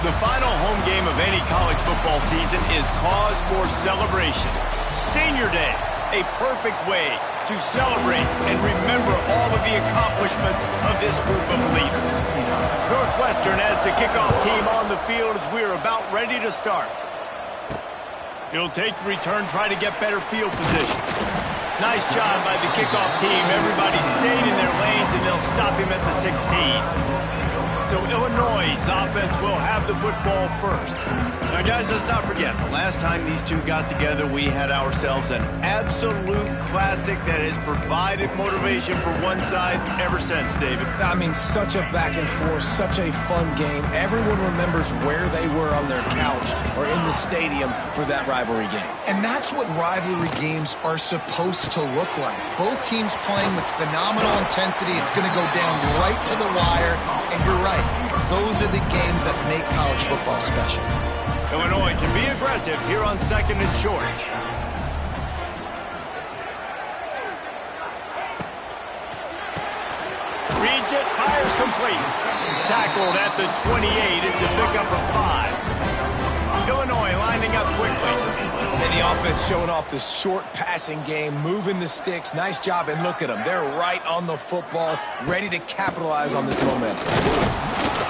The final home game of any college football season is cause for celebration. Senior Day, a perfect way to celebrate and remember all of the accomplishments of this group of leaders. Northwestern has the kickoff team on the field as we are about ready to start. He'll take the return, try to get better field position. Nice job by the kickoff team. Everybody stayed in their lanes, and they'll stop him at the 16. So Illinois' offense will have the football first. Now, guys, let's not forget, the last time these two got together, we had ourselves an absolute classic that has provided motivation for one side ever since, David. I mean, such a back and forth, such a fun game. Everyone remembers where they were on their couch or in the stadium for that rivalry game. And that's what rivalry games are supposed to look like. Both teams playing with phenomenal intensity. It's going to go down right to the wire. And you're right, those are the games that make college football special. Illinois can be aggressive here on 2nd and short. Reads it, fires complete. Tackled at the 28. It's a pickup of 5. Illinois lining up quickly. And the offense showing off the short passing game, moving the sticks. Nice job, and look at them. They're right on the football, ready to capitalize on this momentum.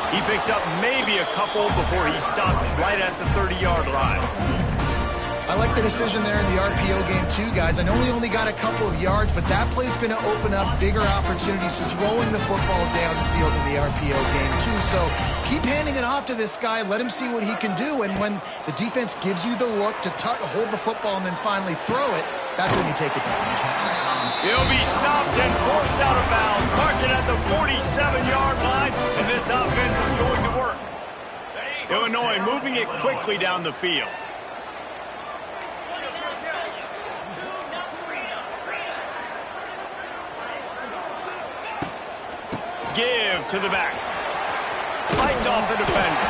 He picks up maybe a couple before he stopped right at the 30-yard line. I like the decision there in the RPO game too, guys. I know he only got a couple of yards, but that play's going to open up bigger opportunities for throwing the football down the field in the RPO game too. So keep handing it off to this guy. Let him see what he can do. And when the defense gives you the look to hold the football and then finally throw it, that's when you take advantage. He'll be stopped and forced out of bounds. Marking at the 47-yard line, and this offense is going to work. Illinois moving it quickly down the field. Give to the back. Fights off a defender.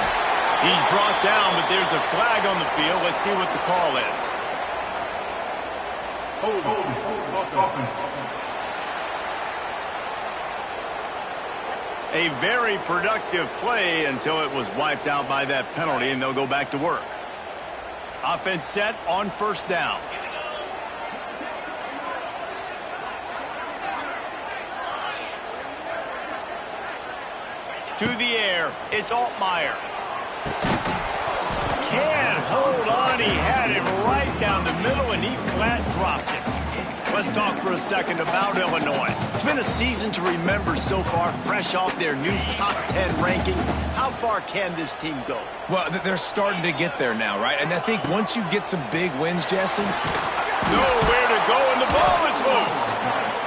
He's brought down, but there's a flag on the field. Let's see what the call is. A very productive play until it was wiped out by that penalty, and they'll go back to work. Offense set on 1st down. To the air, it's Altmaier. Can't hold on, he had it right down the middle, and he flat dropped it. Let's talk for a second about Illinois. It's been a season to remember so far, fresh off their new top 10 ranking. How far can this team go? Well, they're starting to get there now, right? And I think once you get some big wins, Jesse, nowhere to go, and the ball is loose.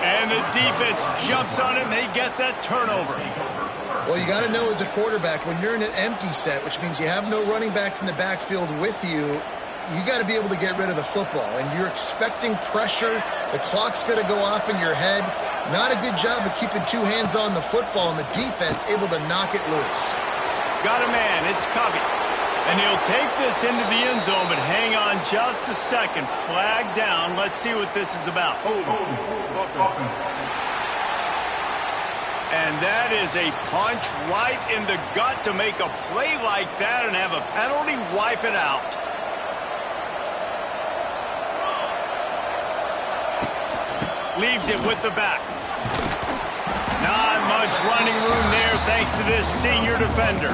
And the defense jumps on it, and they get that turnover. Well, you got to know as a quarterback, when you're in an empty set, which means you have no running backs in the backfield with you, you got to be able to get rid of the football. And you're expecting pressure. The clock's going to go off in your head. Not a good job of keeping two hands on the football, and the defense able to knock it loose. Got a man. It's Covey. And he'll take this into the end zone, but hang on just a second. Flag down. Let's see what this is about. And that is a punch right in the gut to make a play like that and have a penalty wipe it out. Leaves it with the back. Not much running room there thanks to this senior defender.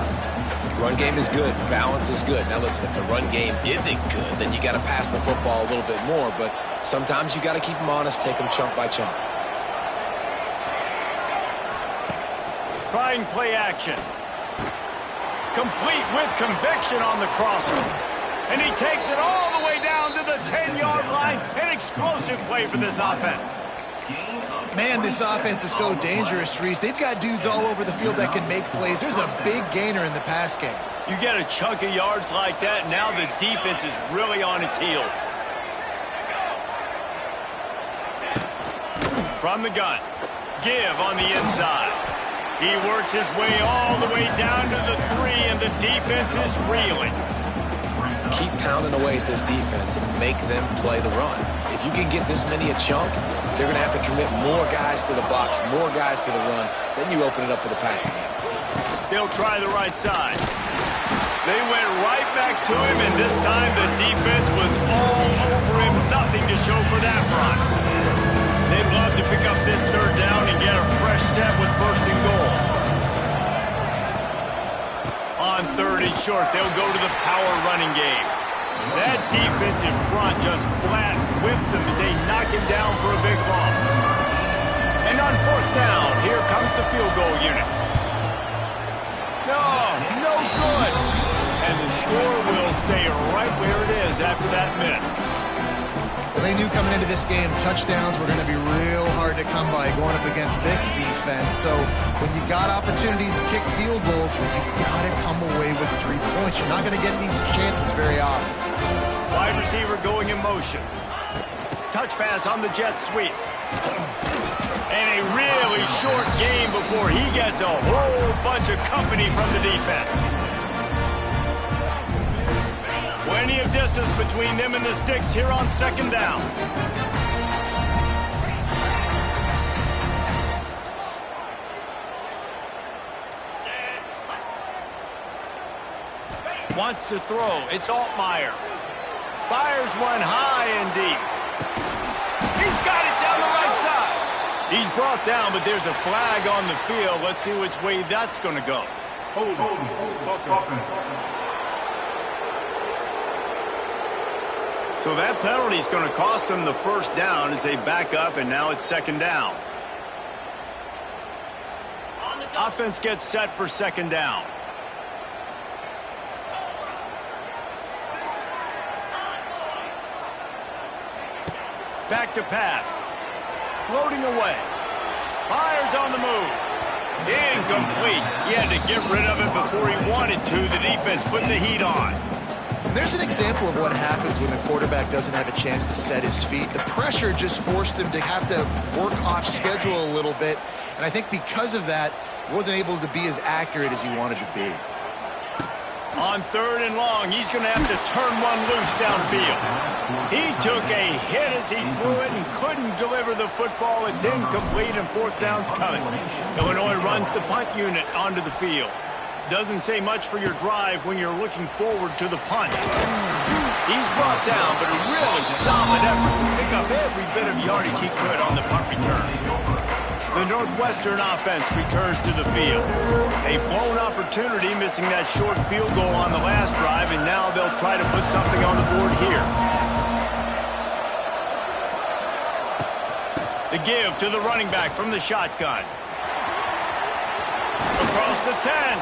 run game is good. Balance is good. Now listen, if the run game isn't good, then you got to pass the football a little bit more. But sometimes you got to keep them honest, take them chunk by chunk. Trying play action. Complete with conviction on the crosser. And he takes it all the way down to the 10-yard line. An explosive play for this offense. Man, this offense is so dangerous, Reese. They've got dudes all over the field that can make plays. There's a big gainer in the pass game. You get a chunk of yards like that, now the defense is really on its heels. From the gun. Give on the inside. He works his way all the way down to the 3, and the defense is reeling. Keep pounding away at this defense and make them play the run. If you can get this many a chunk, they're going to have to commit more guys to the box, more guys to the run. Then you open it up for the passing game. They'll try the right side. They went right back to him, and this time the defense was all over him. Nothing to show for that run. They'd love to pick up this third down and get a fresh set with first and goal. On third and short, they'll go to the power running game. That defensive front just flat whipped them as they knock him down for a big loss. And on fourth down, here comes the field goal unit. No good. And the score will stay right where it is after that miss. Well, they knew coming into this game, touchdowns were going to be real hard to come by going up against this defense. So when you got opportunities to kick field goals, you've got to come away with 3 points. You're not going to get these chances very often. Wide receiver going in motion. Touch pass on the jet sweep. And a really short game before he gets a whole bunch of company from the defense. Plenty of distance between them and the sticks here on second down. Wants to throw. It's Altmaier. Fires one high and deep. He's got it down the right side. He's brought down, but there's a flag on the field. Let's see which way that's going to go. Hold. So that penalty is going to cost them the first down as they back up, and now it's second down. Offense gets set for second down. Back to pass. Floating away. Fires on the move. Incomplete. He had to get rid of it before he wanted to. The defense put the heat on. And there's an example of what happens when the quarterback doesn't have a chance to set his feet. The pressure just forced him to have to work off schedule a little bit. And I think because of that, he wasn't able to be as accurate as he wanted to be. On third and long, he's going to have to turn one loose downfield. He took a hit as he threw it and couldn't deliver the football. It's incomplete, and fourth down's coming. Illinois runs the punt unit onto the field. Doesn't say much for your drive when you're looking forward to the punt. He's brought down, but a really solid effort to pick up every bit of yardage he could on the punt return. The Northwestern offense returns to the field. A blown opportunity, missing that short field goal on the last drive, and now they'll try to put something on the board here. The give to the running back from the shotgun. Across the 10.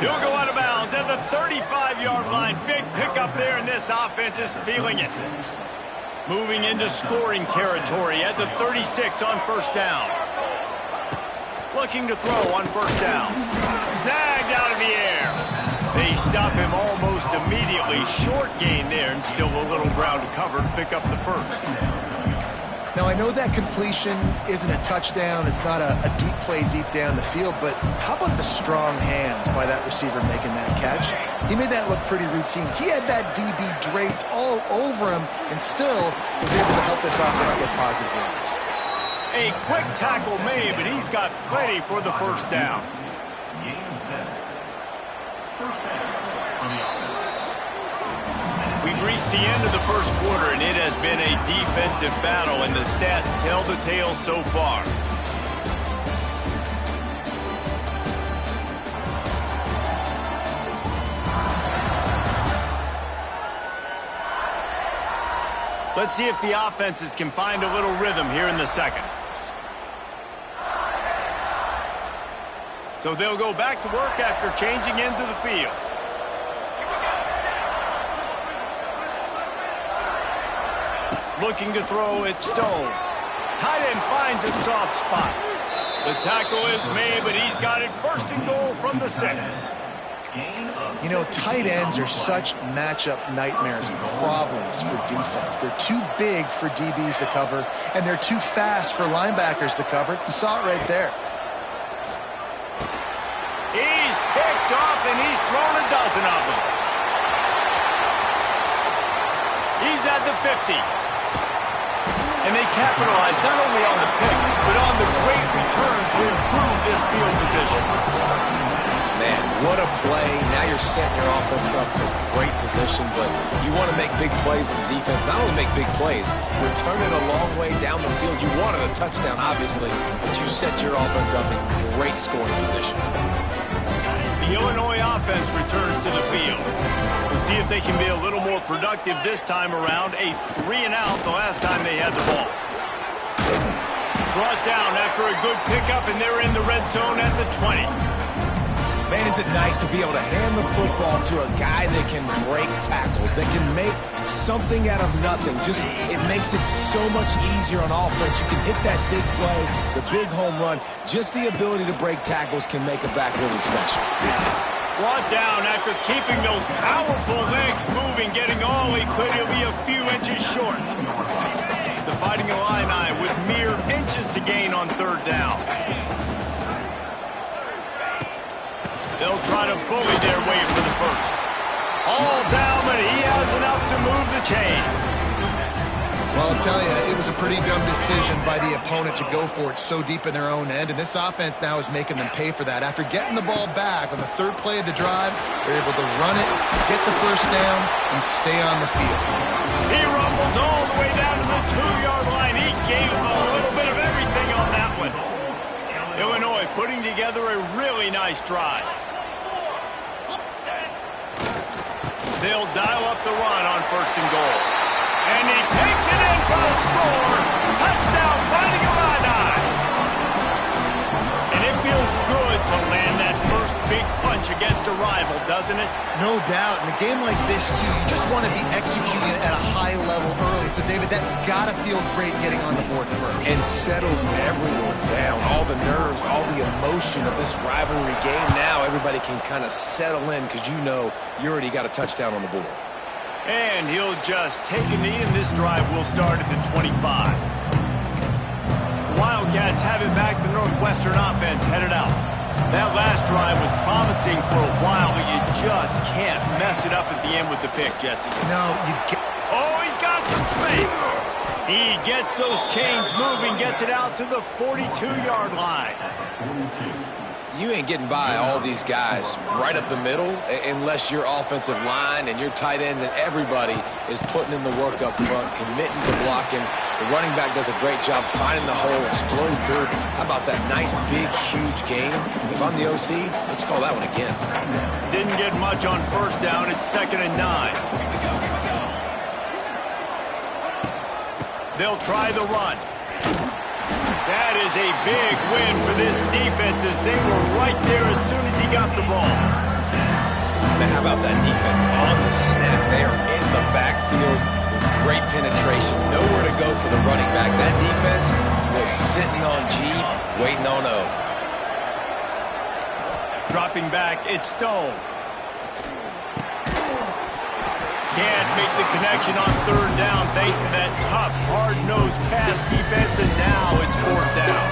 He'll go out of bounds at the 35-yard line. Big pickup there, and this offense is feeling it. Moving into scoring territory at the 36 on first down. Looking to throw on first down. Snagged out of the air. They stop him almost immediately. Short gain there, and still a little ground to cover to pick up the first. Now, I know that completion isn't a touchdown. It's not a deep play deep down the field, but how about the strong hands by that receiver making that catch? He made that look pretty routine. He had that DB draped all over him and still was able to help this offense get positive yards. A quick tackle made, but he's got plenty for the first down. We've reached the end of the first quarter, and it has been a defensive battle, and the stats tell the tale so far. Let's see if the offenses can find a little rhythm here in the second. So they'll go back to work after changing into the field. Looking to throw, it's Stone. Tight end finds a soft spot. The tackle is made, but he's got it first and goal from the 6. You know, tight ends are such matchup nightmares and problems for defense. They're too big for DBs to cover, and they're too fast for linebackers to cover. You saw it right there. He's picked off, and he's thrown a dozen of them. He's at the 50. And they capitalize not only on the pick, but on the great return to improve this field position. Man, what a play. Now you're setting your offense up for great position, but you want to make big plays as a defense. Not only make big plays, return it a long way down the field. You wanted a touchdown, obviously, but you set your offense up in great scoring position. The Illinois offense returns to the field. We'll see if they can be a little more productive this time around. A 3-and-out the last time they had the ball. Brought down after a good pickup, and they're in the red zone at the 20. Man, is it nice to be able to hand the football to a guy that can break tackles, that can make something out of nothing. Just, it makes it so much easier on offense. You can hit that big play, the big home run. Just the ability to break tackles can make a back really special. Brought down after keeping those powerful legs moving, getting all he could. He'll be a few inches short. The Fighting Illini with mere inches to gain on third down. They'll try to bully their way for the first. All down, but he has enough to move the chains. Well, I'll tell you, it was a pretty dumb decision by the opponent to go for it so deep in their own end, and this offense now is making them pay for that. After getting the ball back on the third play of the drive, they're able to run it, get the first down, and stay on the field. He rumbles all the way down to the 2-yard line. He gave him a little bit of everything on that one. Illinois putting together a really nice drive. They'll dial up the run on first and goal. And he takes it in for a score. Touchdown, Fighting Illini. And it feels good to land that first big punch against a rival, doesn't it? No doubt. In a game like this, too, you just want to be executing it at a high level early. So, David, that's got to feel great getting on the board first. And settles everyone down. All the nerves, all the emotion of this rivalry game. Now everybody can kind of settle in because you know you already got a touchdown on the board. And he'll just take a knee, and this drive will start at the 25. The Wildcats have it back. The Northwestern offense headed out. That last drive was promising for a while, but you just can't mess it up at the end with the pick, Jesse. No, you get... Oh, he's got some space. He gets those chains moving, gets it out to the 42-yard line. You ain't getting by all these guys right up the middle unless your offensive line and your tight ends and everybody is putting in the work up front, committing to blocking. The running back does a great job finding the hole, exploding through. How about that nice, big, huge game? If I'm the OC, let's call that one again. Didn't get much on first down. It's 2nd and 9. They'll try the run. That is a big win for this defense as they were right there as soon as he got the ball. Man, how about that defense on the snap? They are in the backfield with great penetration. Nowhere to go for the running back. That defense was sitting on G, waiting on O. Dropping back, it's Stone. Can't make the connection on third down thanks to that tough, hard-nosed pass defense, and now it's 4th down.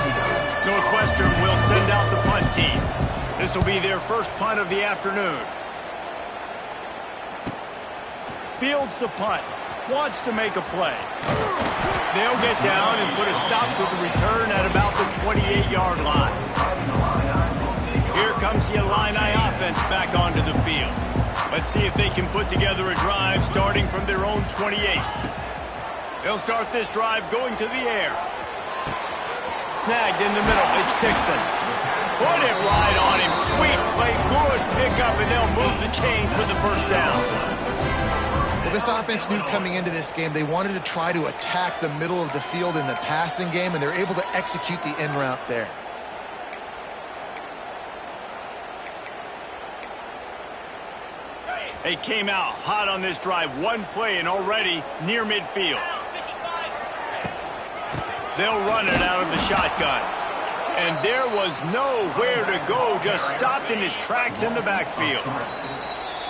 Northwestern will send out the punt team. This will be their first punt of the afternoon. Fields the punt. Wants to make a play. They'll get down and put a stop to the return at about the 28-yard line. Here comes the Illini offense back onto the field. Let's see if they can put together a drive starting from their own 28. They'll start this drive going to the air. Snagged in the middle. It's Dixon. Put it right on him. Sweet play. Good pickup, and they'll move the chains with the first down. Well, this offense knew coming into this game they wanted to try to attack the middle of the field in the passing game, and they're able to execute the in route there. They came out hot on this drive. One play and already near midfield. They'll run it out of the shotgun. And there was nowhere to go, just stopped in his tracks in the backfield.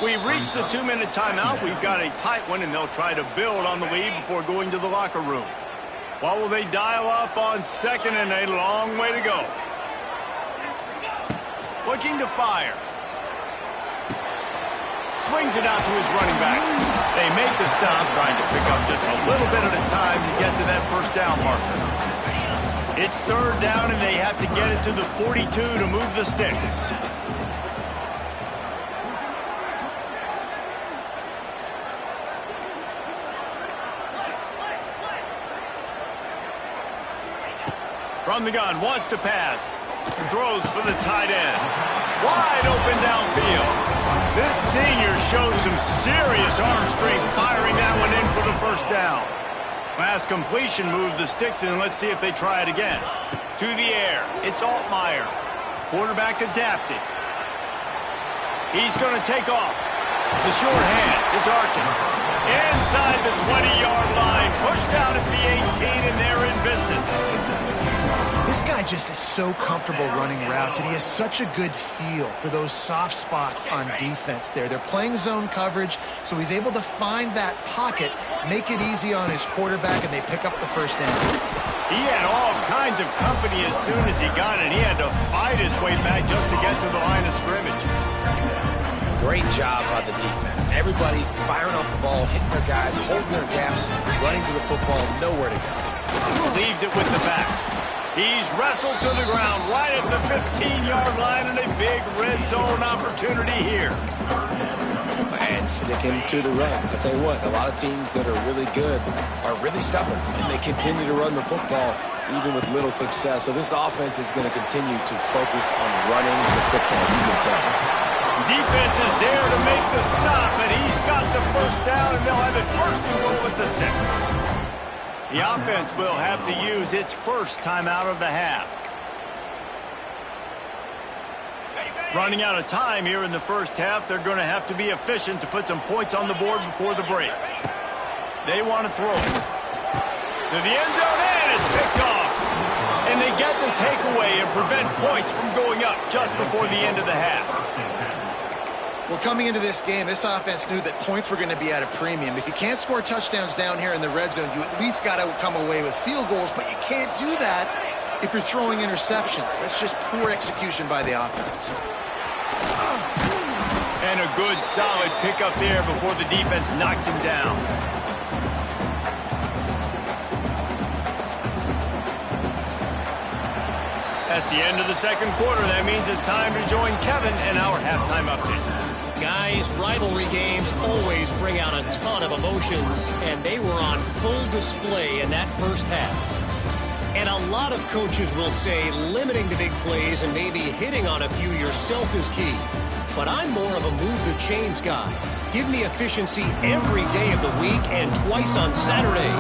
We've reached the 2-minute timeout. We've got a tight one, and they'll try to build on the lead before going to the locker room. What will they dial up on 2nd and a long way to go? Looking to fire. Swings it out to his running back. They make the stop, trying to pick up just a little bit at a time to get to that first down marker. It's 3rd down, and they have to get it to the 42 to move the sticks. From the gun, wants to pass. Throws for the tight end. Wide open downfield. This senior shows some serious arm strength firing that one in for the first down. Last completion moved the sticks in. Let's see if they try it again. To the air. It's Altmaier. Quarterback adapted. He's going to take off. The short hands. It's Arkin. Inside the 20-yard line. Pushed out at the 18, and they're in business. This guy just is so comfortable running routes, and he has such a good feel for those soft spots on defense there. They're playing zone coverage, so he's able to find that pocket, make it easy on his quarterback, and they pick up the first down. He had all kinds of company as soon as he got it. He had to fight his way back just to get to the line of scrimmage. Great job by the defense. Everybody firing off the ball, hitting their guys, holding their gaps, running to the football, nowhere to go. Leaves it with the back. He's wrestled to the ground right at the 15-yard line, and a big red zone opportunity here. And sticking to the run. I'll tell you what, a lot of teams that are really good are really stubborn, and they continue to run the football even with little success. So this offense is going to continue to focus on running the football, you can tell. Defense is there to make the stop, and he's got the first down, and they'll have it first and goal at the 6. The offense will have to use its first timeout of the half. Running out of time here in the first half, they're going to have to be efficient to put some points on the board before the break. They want to throw it to the end zone, and it's picked off. And they get the takeaway and prevent points from going up just before the end of the half. Well, coming into this game, this offense knew that points were going to be at a premium. If you can't score touchdowns down here in the red zone, you at least got to come away with field goals, but you can't do that if you're throwing interceptions. That's just poor execution by the offense. And a good, solid pickup there before the defense knocks him down. That's the end of the second quarter. That means it's time to join Kevin and our halftime update. Guys, rivalry games always bring out a ton of emotions, and they were on full display in that first half. And a lot of coaches will say limiting the big plays and maybe hitting on a few yourself is key. But I'm more of a move-the-chains guy. Give me efficiency every day of the week and twice on Saturday.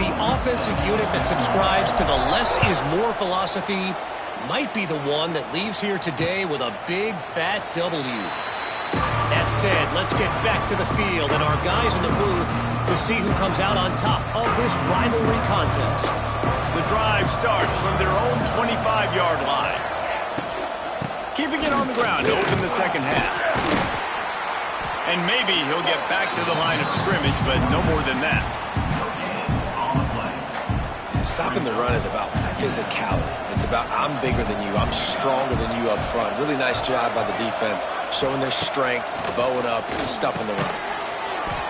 The offensive unit that subscribes to the less is more philosophy might be the one that leaves here today with a big, fat W. That said, let's get back to the field and our guys in the booth to see who comes out on top of this rivalry contest. The drive starts from their own 25-yard line. Keeping it on the ground to open the second half. And maybe he'll get back to the line of scrimmage, but no more than that. Stopping the run is about physicality. It's about I'm bigger than you. I'm stronger than you up front. Really nice job by the defense, showing their strength, bowing up, stuffing the run.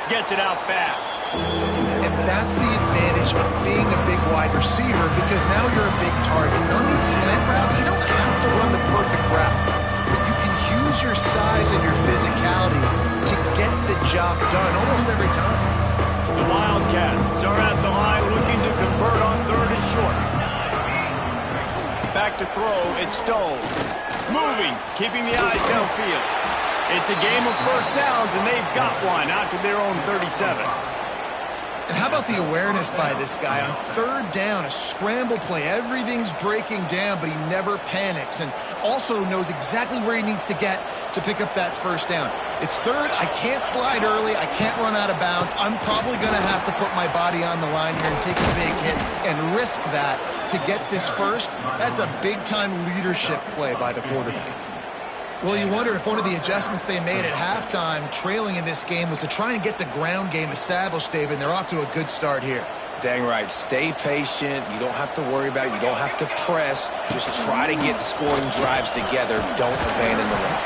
Gets it out fast. And that's the advantage of being a big wide receiver, because now you're a big target. And on these slant routes, you don't have to run the perfect route, but you can use your size and your physicality to get the job done almost every time. The Wildcats are at the line looking to convert on 3rd and short. Back to throw, it's Stone. Moving, keeping the eyes downfield. It's a game of first downs, and they've got one out to their own 37. And how about the awareness by this guy? On 3rd down, a scramble play. Everything's breaking down, but he never panics, and also knows exactly where he needs to get to pick up that first down. It's 3rd. I can't slide early. I can't run out of bounds. I'm probably going to have to put my body on the line here and take a big hit and risk that to get this first. That's a big-time leadership play by the quarterback. Well, you wonder if one of the adjustments they made at halftime, trailing in this game, was to try and get the ground game established, David, and they're off to a good start here. Dang right. Stay patient. You don't have to worry about it. You don't have to press. Just try to get scoring drives together. Don't abandon the run.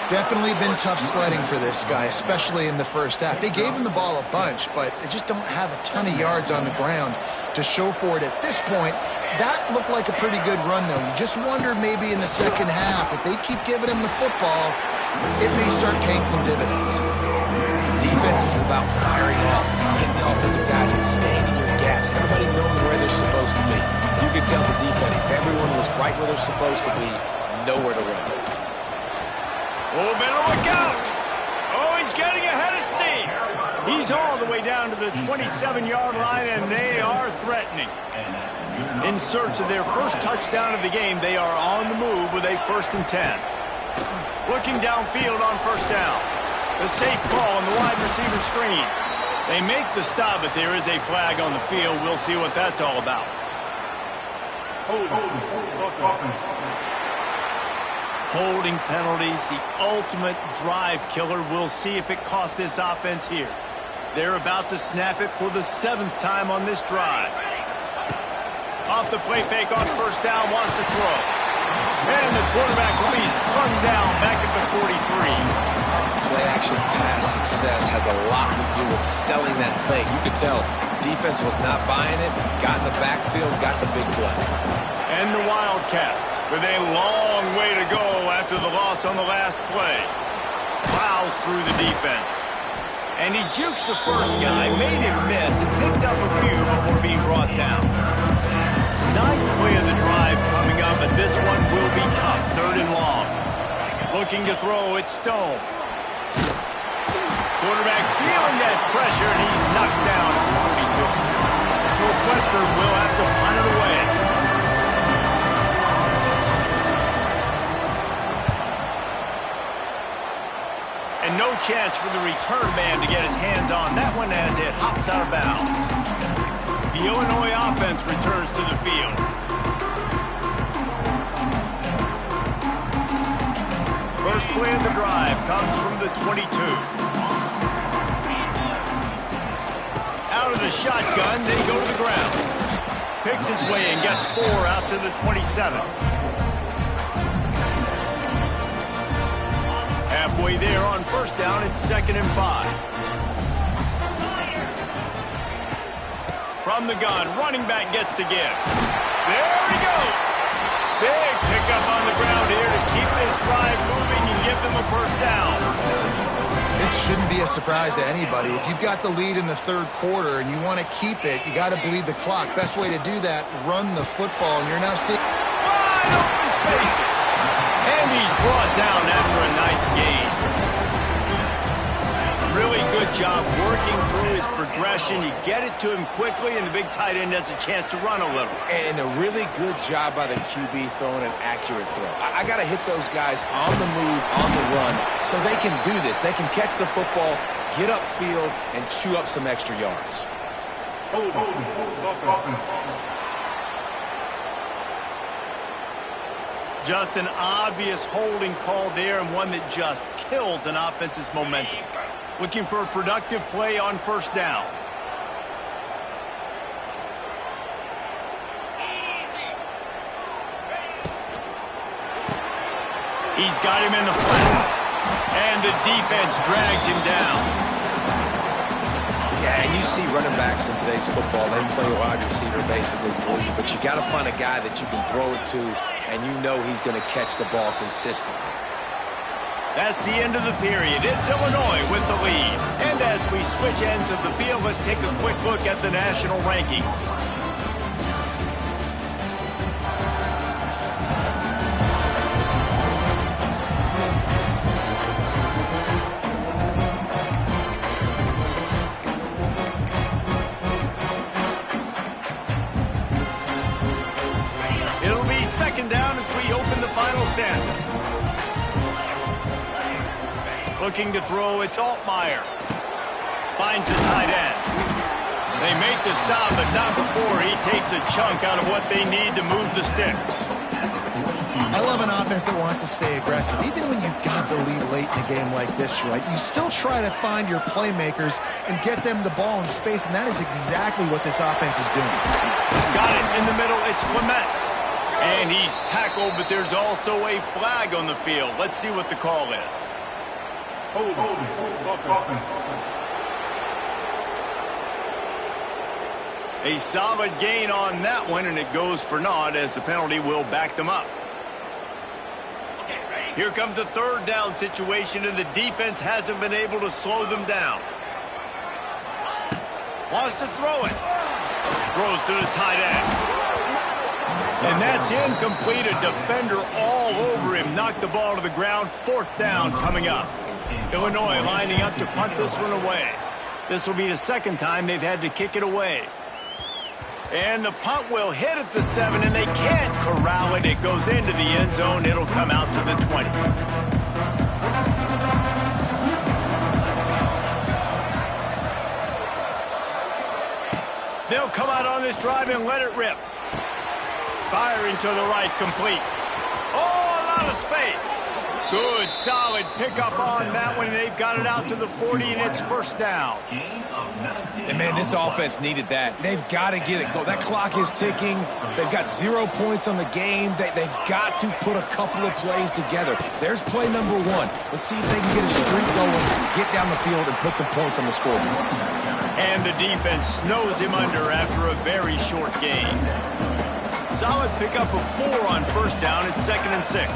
Definitely been tough sledding for this guy, especially in the first half. They gave him the ball a bunch, but they just don't have a ton of yards on the ground to show for it at this point. That looked like a pretty good run, though. You just wonder maybe in the second half, if they keep giving him the football, it may start paying some dividends. Defense is about firing off, hitting the offensive guys and staying in your gaps. Everybody knowing where they're supposed to be. You can tell the defense everyone was right where they're supposed to be, nowhere to run. Oh, better look out! Oh, he's getting ahead of steam. He's all the way down to the 27-yard line, and they are threatening. In search of their first touchdown of the game, they are on the move with a 1st and 10. Looking downfield on 1st down. The safe call on the wide receiver screen. They make the stop, but there is a flag on the field. We'll see what that's all about. Holding penalties, the ultimate drive killer. We'll see if it costs this offense here. They're about to snap it for the 7th time on this drive. Off the play fake on 1st down, wants to throw. And the quarterback will be slung down back at the 43. Play-action pass success has a lot to do with selling that fake. You could tell defense was not buying it, got in the backfield, got the big play. And the Wildcats with a long way to go after the loss on the last play. Plows through the defense. And he jukes the first guy, made him miss, and picked up a few before being brought down. 9th play of the drive coming up, but this one will be tough, 3rd and long. Looking to throw, it's Stone. Quarterback feeling that pressure, and he's knocked down at the 42. Northwestern will have to punt it away. And no chance for the return man to get his hands on that one as it hops out of bounds. The Illinois offense returns to the field. First play of the drive comes from the 22. Out of the shotgun, they go to the ground. Picks his way and gets 4 out to the 27. Halfway there on 1st down, it's 2nd and 5. From the gun, running back gets to give. There he goes. Big pickup on the ground here to keep this drive moving and give them a 1st down. This shouldn't be a surprise to anybody. If you've got the lead in the 3rd quarter and you want to keep it, you got to bleed the clock. Best way to do that, run the football. And you're now seeing wide open spaces. And he's brought down after a nice gain. Really good job working through his progression. You get it to him quickly, and the big tight end has a chance to run a little. And a really good job by the QB throwing an accurate throw. I got to hit those guys on the move, on the run, so they can do this. They can catch the football, get upfield, and chew up some extra yards. Just an obvious holding call there, and one that just kills an offense's momentum. Looking for a productive play on 1st down. He's got him in the flat. And the defense drags him down. Yeah, and you see running backs in today's football, they play wide receiver basically for you, but you got to find a guy that you can throw it to, and you know he's going to catch the ball consistently. That's the end of the period. It's Illinois with the lead. And as we switch ends of the field, let's take a quick look at the national rankings. It'll be 2nd down as we open the final stanza. Looking to throw, it's Altmaier. Finds the tight end. They make the stop, but not before he takes a chunk out of what they need to move the sticks. I love an offense that wants to stay aggressive. Even when you've got the lead late in a game like this, right, you still try to find your playmakers and get them the ball in space, and that is exactly what this offense is doing. Got it in the middle, it's Clement. And he's tackled, but there's also a flag on the field. Let's see what the call is. A solid gain on that one, and it goes for naught as the penalty will back them up. Here comes a 3rd down situation, and the defense hasn't been able to slow them down. Wants to throw it. Throws to the tight end. And that's incomplete. A defender all over him. Knocked the ball to the ground. 4th down coming up. Illinois lining up to punt this one away. This will be the 2nd time they've had to kick it away. And the punt will hit at the 7, and they can't corral it. It goes into the end zone. It'll come out to the 20. They'll come out on this drive and let it rip. Firing to the right, complete. Oh, a lot of space. Good, solid pickup on that one. They've got it out to the 40, and it's 1st down. And, man, this offense needed that. They've got to get it. That clock is ticking. They've got 0 points on the game. They've got to put a couple of plays together. There's play number 1. Let's see if they can get a streak going, get down the field, and put some points on the scoreboard. And the defense snows him under after a very short game. Solid pickup of 4 on 1st down. It's 2nd and 6.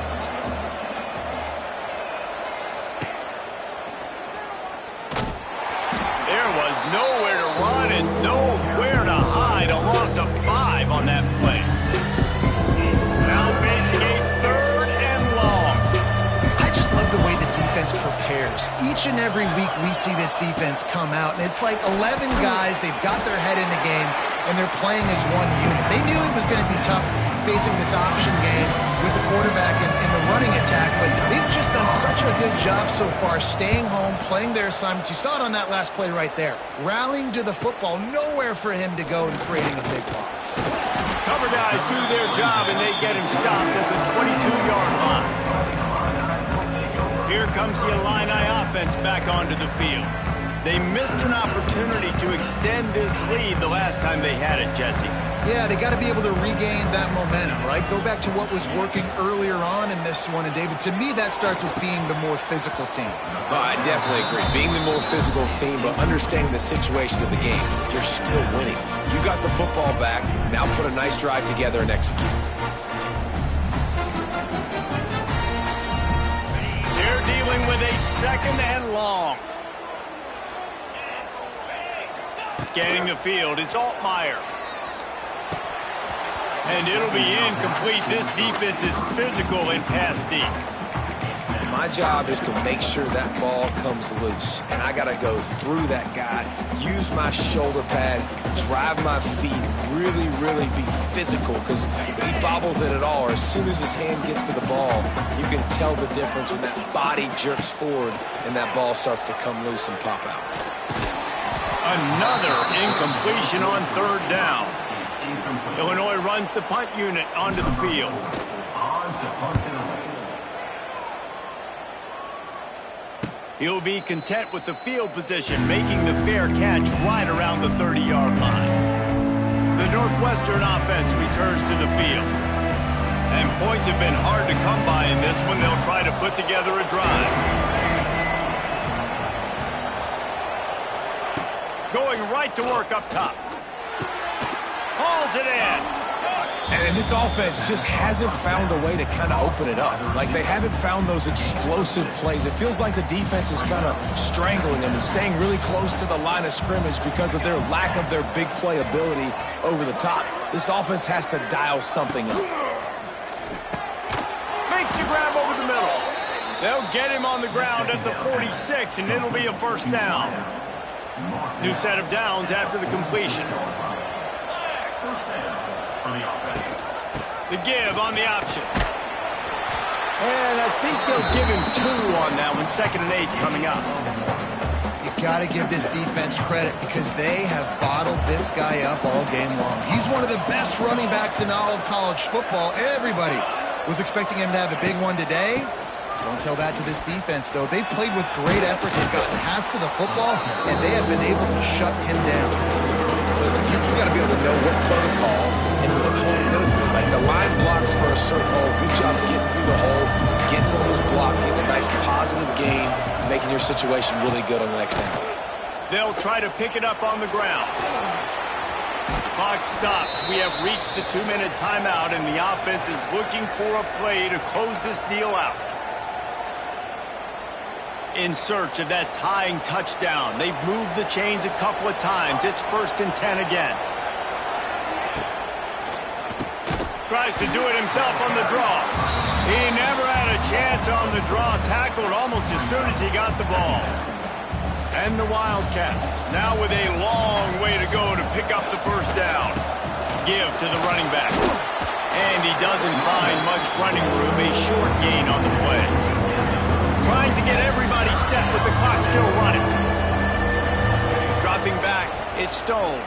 There was nowhere to run and nowhere to hide. A loss of 5 on that play. Now facing a 3rd and long. I just love the way the defense prepares. Each and every week we see this defense come out, and it's like 11 guys. They've got their head in the game, and they're playing as one unit. They knew it was going to be tough facing this option game with the quarterback in the running attack, but they've just done such a good job so far staying home, playing their assignments. You saw it on that last play right there. Rallying to the football, nowhere for him to go and creating a big loss. Cover guys do their job, and they get him stopped at the 22-yard line. Here comes the Illini offense back onto the field. They missed an opportunity to extend this lead the last time they had it, Jesse. Yeah, they got to be able to regain that momentum, right? Go back to what was working earlier on in this one. And, David, to me, that starts with being the more physical team. Oh, I definitely agree. Being the more physical team, but understanding the situation of the game. You're still winning. You got the football back. Now put a nice drive together and execute. They're dealing with a 2nd and long. Scanning the field, it's Altmaier. And it'll be incomplete. This defense is physical and pass deep. My job is to make sure that ball comes loose. And I got to go through that guy, use my shoulder pad, drive my feet, really, really be physical. Because if he bobbles it at all, or as soon as his hand gets to the ball, you can tell the difference when that body jerks forward and that ball starts to come loose and pop out. Another incompletion on 3rd down. Illinois runs the punt unit onto the field. He'll be content with the field position, making the fair catch right around the 30-yard line. The Northwestern offense returns to the field. And points have been hard to come by in this one. They'll try to put together a drive. Going right to work up top. Hauls it in. And this offense just hasn't found a way to kind of open it up. Like, they haven't found those explosive plays. It feels like the defense is kind of strangling them and staying really close to the line of scrimmage because of their lack of their big play ability over the top. This offense has to dial something up. Makes the grab over the middle. They'll get him on the ground at the 46, and it'll be a 1st down. New set of downs after the completion. The give on the option. And I think they'll give him 2 on that one. 2nd and 8 coming up. You got to give this defense credit because they have bottled this guy up all game long. He's one of the best running backs in all of college football. Everybody was expecting him to have a big one today. Don't tell that to this defense, though. They've played with great effort. They've gotten hats to the football, and they have been able to shut him down. Listen, you got to be able to know what play to call and what hole to go through. Like, the line blocks for a certain hole. Good job getting through the hole, getting what was blocked, getting a nice positive gain, making your situation really good on the next down. They'll try to pick it up on the ground. Clock stops. We have reached the 2-minute timeout, and the offense is looking for a play to close this deal out. In search of that tying touchdown. They've moved the chains a couple of times. It's 1st and 10 again. tries to do it himself on the draw. He never had a chance on the draw. Tackled almost as soon as he got the ball. And the Wildcats now with a long way to go to pick up the first down. Give to the running back. And he doesn't find much running room. A short gain on the play. Trying to get everybody set with the clock still running. Dropping back, it's Stone.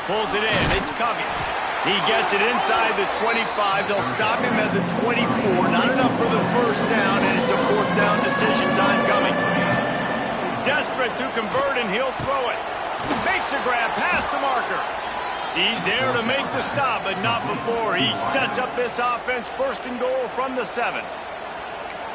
Pulls it in, it's Covey. He gets it inside the 25. They'll stop him at the 24. Not enough for the first down, and it's a fourth down decision time coming. Desperate to convert, and he'll throw it. Makes a grab past the marker. He's there to make the stop, but not before. He sets up this offense first and goal from the 7.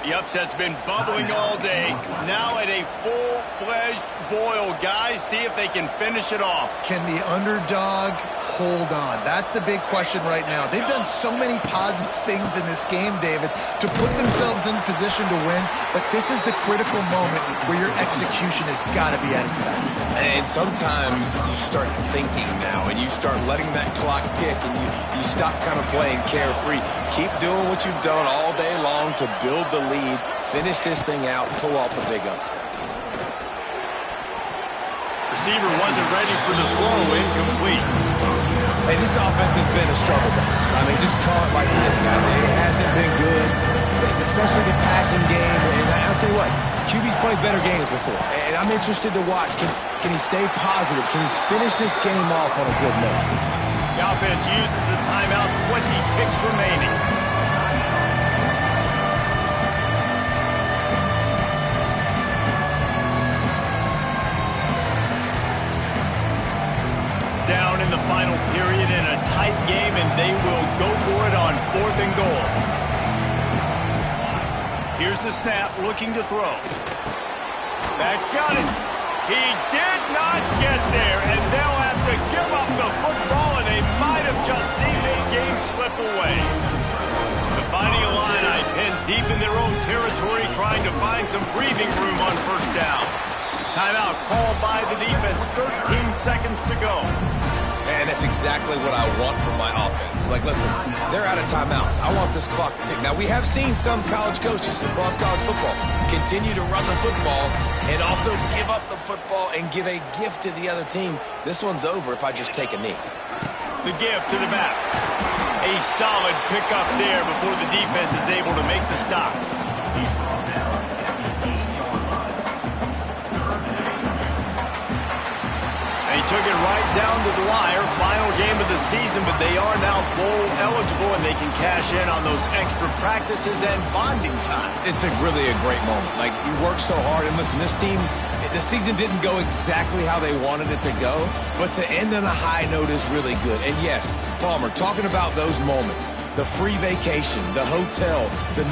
The upset's been bubbling all day. Now at a full-fledged boil. Guys, see if they can finish it off. Can the underdog hold on? That's the big question right now. They've done so many positive things in this game, David, to put themselves in position to win, but this is the critical moment where your execution has got to be at its best. And sometimes you start thinking now, and you start letting that clock tick, and you stop kind of playing carefree. Keep doing what you've done all day long to build the lead, finish this thing out, pull off the big upset. Receiver wasn't ready for the throw, incomplete. Hey, this offense has been a struggle bus. I mean, just call it like it is, guys. It hasn't been good, especially the passing game. And I'll tell you what, QB's played better games before. And I'm interested to watch. Can he stay positive? Can he finish this game off on a good note? The offense uses a timeout, 20 ticks remaining. Down in the final period in a tight game, and they will go for it on 4th and goal. Here's the snap, looking to throw. Back's got it. He did not get there, and they'll have to give up the football, and they might have just seen this game slip away. Defining a line, I pinned deep in their own territory, trying to find some breathing room on first down. Timeout called by the defense, 13 seconds to go. And that's exactly what I want from my offense. Like, listen, they're out of timeouts. I want this clock to tick. Now, we have seen some college coaches across college football continue to run the football and also give up the football and give a gift to the other team. This one's over if I just take a knee. The gift to the back. A solid pickup there before the defense is able to make the stop. He took it right down to the wire. Final game of the season, but they are now bowl eligible, and they can cash in on those extra practices and bonding time. It's really a great moment. Like, you work so hard, and listen, this team, the season didn't go exactly how they wanted it to go, but to end on a high note is really good. And yes, Palmer, talking about those moments, the free vacation, the hotel, the